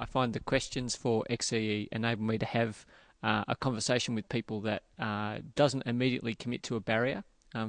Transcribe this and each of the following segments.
I find the questions for XCE enable me to have a conversation with people that doesn't immediately commit to a barrier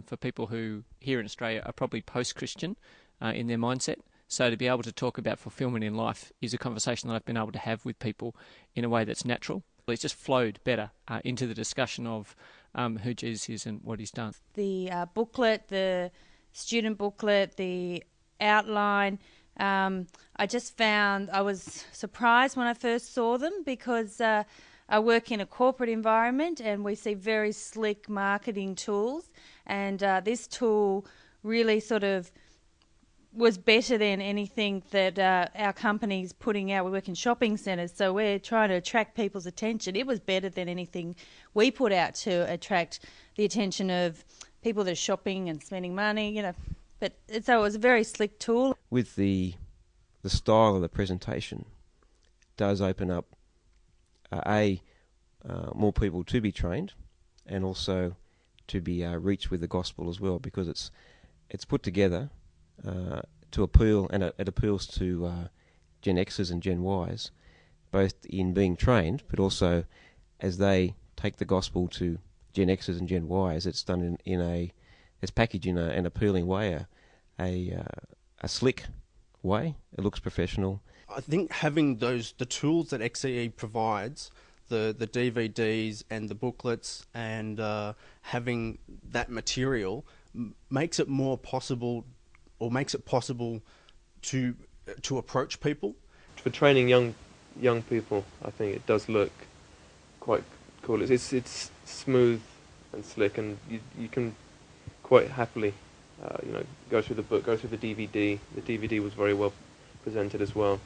for people who here in Australia are probably post-Christian in their mindset. So to be able to talk about fulfillment in life is a conversation that I've been able to have with people in a way that's natural. It's just flowed better into the discussion of who Jesus is and what he's done. The booklet, the student booklet, the outline, I just found I was surprised when I first saw them because I work in a corporate environment and we see very slick marketing tools, and this tool really sort of was better than anything that our company's putting out. We work in shopping centres, so we're trying to attract people's attention. It was better than anything we put out to attract the attention of people that are shopping and spending money, you know. But so it was a very slick tool. With the style of the presentation, does open up more people to be trained, and also to be reached with the gospel as well, because it's put together to appeal, and it appeals to Gen Xers and Gen Ys, both in being trained, but also as they take the gospel to Gen Xers and Gen Ys. It's done it's packaged in an appealing way, a slick way. It looks professional. I think having the tools that XCE provides, the DVDs and the booklets, and having that material makes it more possible, or makes it possible to approach people. For training young people, I think it does look quite cool. It's smooth and slick, and you can quite happily go through the book, go through the DVD. The DVD was very well presented as well,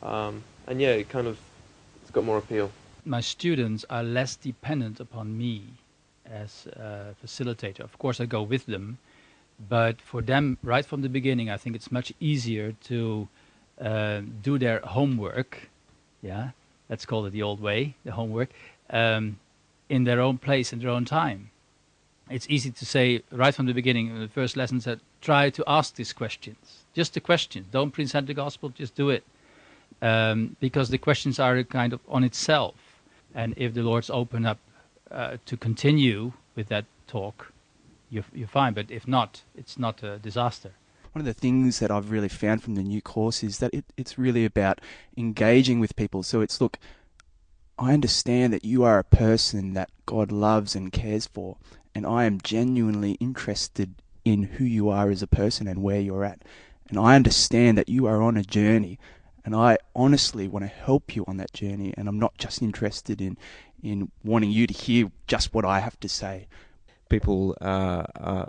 and yeah, it's got more appeal. My students are less dependent upon me as a facilitator. Of course, I go with them, but for them, right from the beginning, I think it's much easier to do their homework, yeah, let's call it the old way, the homework, in their own place, in their own time. It's easy to say right from the beginning, in the first lesson, that try to ask these questions. Just the questions. Don't present the gospel, just do it. Because the questions are kind of on itself. And if the Lord's open up to continue with that talk, you're fine. But if not, it's not a disaster. One of the things that I've really found from the new course is that it's really about engaging with people. So it's, look, I understand that you are a person that God loves and cares for, and I am genuinely interested in who you are as a person and where you're at. And I understand that you are on a journey, and I honestly want to help you on that journey, and I'm not just interested in wanting you to hear just what I have to say. People, I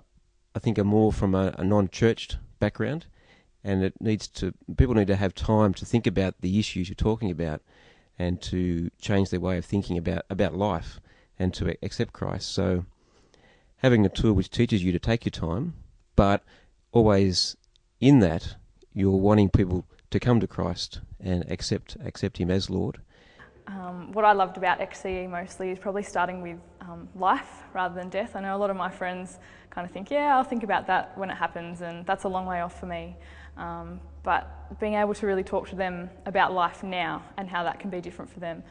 think, are more from a non-churched background, and people need to have time to think about the issues you're talking about, and to change their way of thinking about life, and to accept Christ. So having a tool which teaches you to take your time, but always in that you're wanting people to come to Christ and accept Him as Lord. What I loved about XCE mostly is probably starting with life rather than death. I know a lot of my friends kind of think, yeah, I'll think about that when it happens, and that's a long way off for me. But being able to really talk to them about life now and how that can be different for them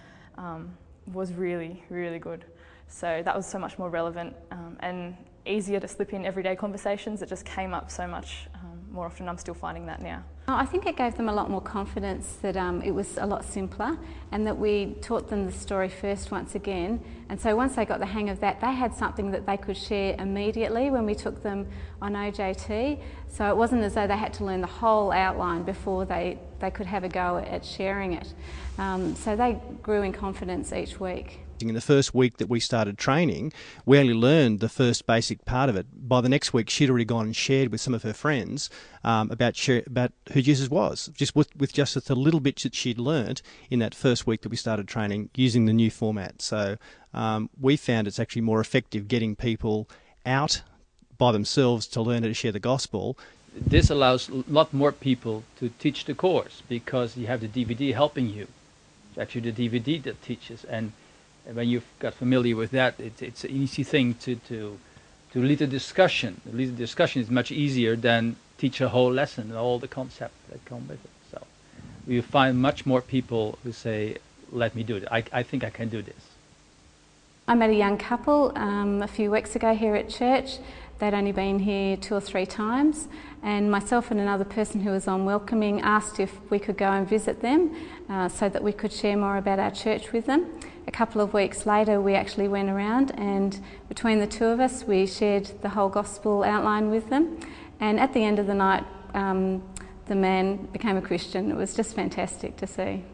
was really, really good. So that was so much more relevant and easier to slip in everyday conversations. It just came up so much more often. I'm still finding that now. I think it gave them a lot more confidence that it was a lot simpler, and that we taught them the story first once again. And so once they got the hang of that, they had something that they could share immediately when we took them on OJT. So it wasn't as though they had to learn the whole outline before they could have a go at sharing it. So they grew in confidence each week. In the first week that we started training, we only learned the first basic part of it. By the next week, she'd already gone and shared with some of her friends about who Jesus was, just with just a little bit that she'd learnt in that first week that we started training using the new format. So we found it's actually more effective getting people out by themselves to learn how to share the gospel. This allows a lot more people to teach the course, because you have the DVD helping you. It's actually the DVD that teaches, and when you've got familiar with that, it's an easy thing to lead a discussion. Lead a discussion is much easier than teach a whole lesson and all the concepts that come with it. So we find much more people who say, let me do it. I think I can do this. I met a young couple a few weeks ago here at church. They'd only been here 2 or 3 times, and myself and another person who was on welcoming asked if we could go and visit them so that we could share more about our church with them. A couple of weeks later we actually went around, and between the two of us we shared the whole gospel outline with them, and at the end of the night the man became a Christian. It was just fantastic to see.